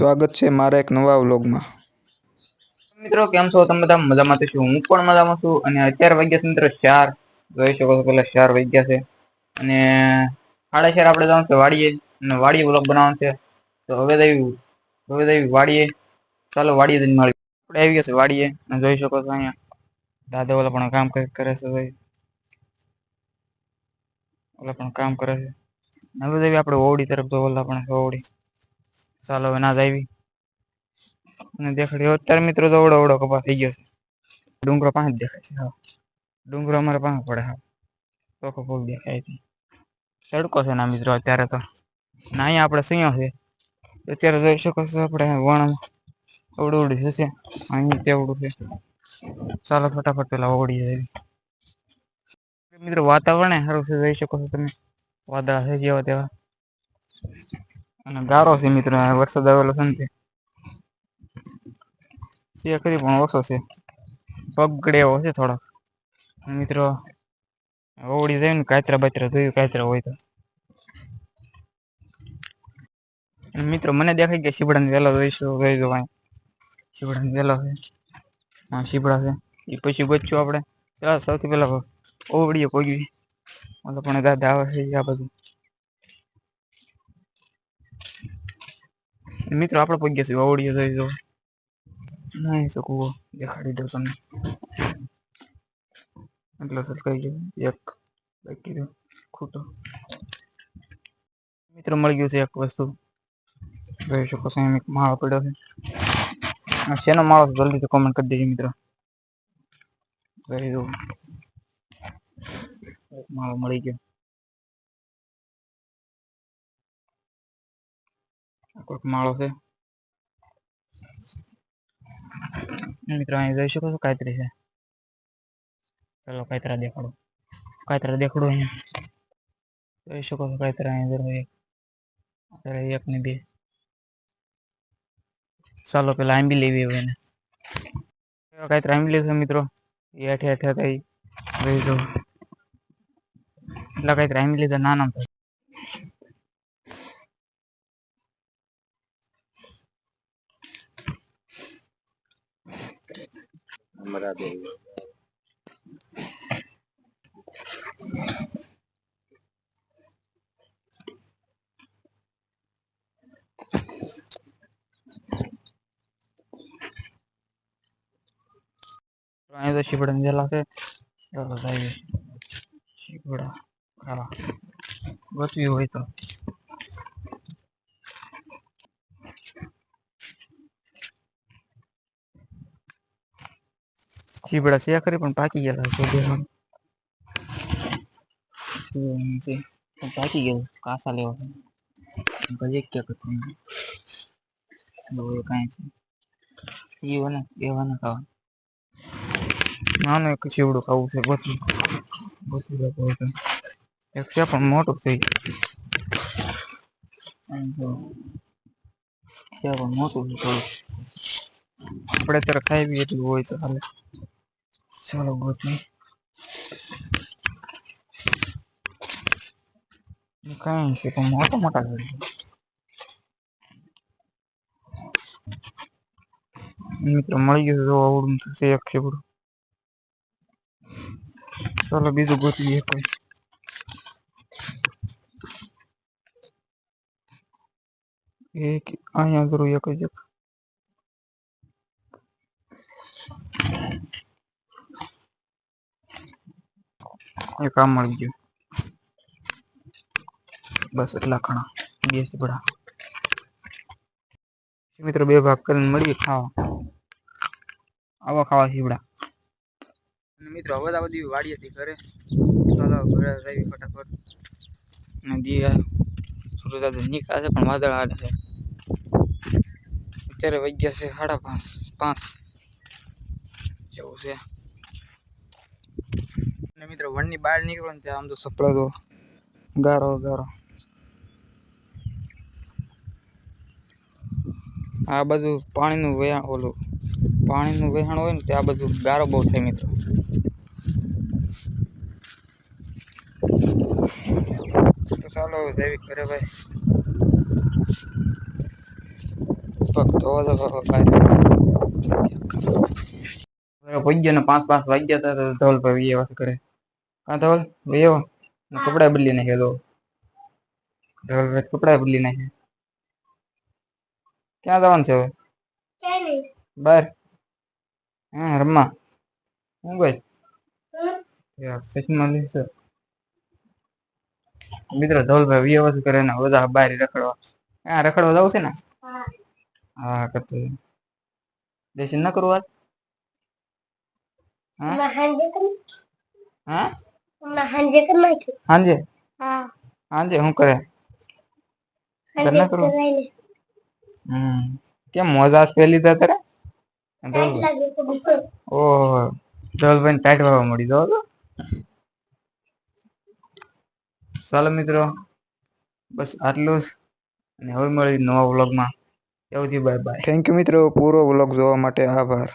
સ્વાગત છે મારા એક નવા વ્લોગમાં। મિત્રો કેમ છો તમે બધા મજામાં છું હું પણ મજામાં છું અને અત્યારે વાગ્યા છે મિત્રો 4 જોઈ શકો છો પેલા 4 વાગ્યા છે અને 4:30 આપણે જવાનું છે વાડીએ અને વાડીએ વ્લોગ બનાવવાનો છે તો હવે વાડીએ ચાલો વાડીએ જઈને મળીએ। આપણે આવી ગયા છે વાડીએ અને જોઈ શકો છો અહીંયા દાદા ઓલા પણ કામ કરે છે ભાઈ ઓલા પણ કામ કરે છે હવે આપણે ઓવડી તરફ તો ઓલા પણ ઓવડી ચાલો હવે ના જાવી અને દેખાડ્યો અત્યારે મિત્રો તો ઓવડો કપા થઈ ગયો છે ડુંગરો પાંચ દેખાય છે હા ડુંગરો અમારે પાંચ પડે હા તો ફૂલ દેખાય છે તડકો છે ના મિત્રો અત્યારે તો ના અહીંયા આપણે સિંહ છે અત્યારે જોઈ શકો છો આપણે વણ અવડું છે અહીં કેવડું છે ચાલો ફટાફટ પેલા ઓવડી જાય મિત્રો વાતાવરણ સારું છે જોઈ શકો છો તમે વાદળા થઈ જેવા તેવા અને ગારો છે મિત્રો વરસાદ આવેલો છે ને ખરી પણ ઓછો છે પગડે એવો છે થોડોક મિત્રો ઓવડી જાય ને કાતરા બાતરા જોયું કાતરા હોય તો મિત્રો મને દેખાય કે શીબડા વેલો જોઈશું શીબડા વેલો છે હા શીપડા છે એ પછી બચશું આપણે સૌથી પેલા ઓવડીએ પગી પણ દાદા આવે છે આ બધું મિત્રો આપણે પગ્યા છે ઓવડીએ જોઈ જો ના શકું દેખાડી દઉં તમને એટલો સરકાઈ ગયો એક બાકી ખોટો મિત્રો મળી ગયું છે એક વસ્તુ જોઈ શકો છો માળો પડ્યો છે શેનો માળો જલ્દીથી કોમેન્ટ કરી દેજો મિત્રો માળો મળી ગયો કોઈક માળો છે મિત્રો અહીં જોઈ શકો છો કાતરી છે ચાલો કાતરા દેખાડો અહીંયા જોઈ શકો છો કાતરા અહીંયા એક ને બે ચાલો પેલા આંબી લેવી હવે એને કાતરા આંબી લેશે મિત્રો એ હેઠે થઈ જોઈ જો એટલા કાતરા આંબી લીધા નાના થાય અહીં તો શીપડા નીચેલા છે ચાલો જઈએ શીપડા હા ગોતવી હોય તો શીપડા છે ખરી પણ પાકી ગયેલા છે પાકી ગયેલું કાસા લેવા ભલે ક્યાં કાંઈ છે એવાના ખાવા નાનું એક શીવડું ખાવું છે એક છે પણ મોટું થઈ પણ મોટું થોડું આપણે અત્યારે ખાઈ એટલું હોય તો હાલે ચાલો ગોતની કઈ છે પણ મોટા મિત્રો મળી ગયું તો આવડું થશે એક શીવડું ચાલો બીજું ગોતીએ કોઈ એક અહીંયા જરૂર એક જ એક આ મળી ગયું બસ એટલા ઘણા બે શીપડા મિત્રો બે ભાગ કરીને મળીએ ખાવા શીવડા મિત્રો હવે આ બધી વાડી હતી ઘરે ચાલો ઘરે જઈ ફટાફટ નદી સૂરજ નીકળ્યા છે પણ વાદળ આવે છે અત્યારે વાગ્યા છે 5:30 જેવું છે અને મિત્રો વનની બહાર નીકળો ને ત્યાં આમ તો સપડા તો ગારો આ બધું પાણીનું વહેણ હોય ને ત્યાં બધું ગારો બહુ થાય મિત્રો તો ચાલો જૈવિક ઘરે ભાઈ પગ્યા ને 5 વાગ્યા હતા તો ધવલ ભાઈ વાત કરે. કા ધવલ એવો કપડા બદલી નાખ્યા તો ધવલ ભાઈ કપડા બદલી નાખ્યા. ક્યાં જવાનું છે હવે? બહાર રમવા. હું ગઈ સચિનમાં લેશે મિત્રો ધવલભાઈ વ્યવસ્થિત કરે ને બધા બહાર રખડવા. હા રખડવા જવું છે ને? હા કરતું દેશન ના કરું વાત. હાંજે હાંજે શું કરે? કેમ મોજા પહેલી હતા તારે? ઓહો ધવલભાઈ ને ટાઈટ વાળવા મળી જાવ તો. ચાલો મિત્રો બસ આટલું જ અને હવે મળી નવા વ્લોગમાં. Bye bye. થેન્ક યુ મિત્રો, પૂરો વ્લોગ જોવા માટે આભાર.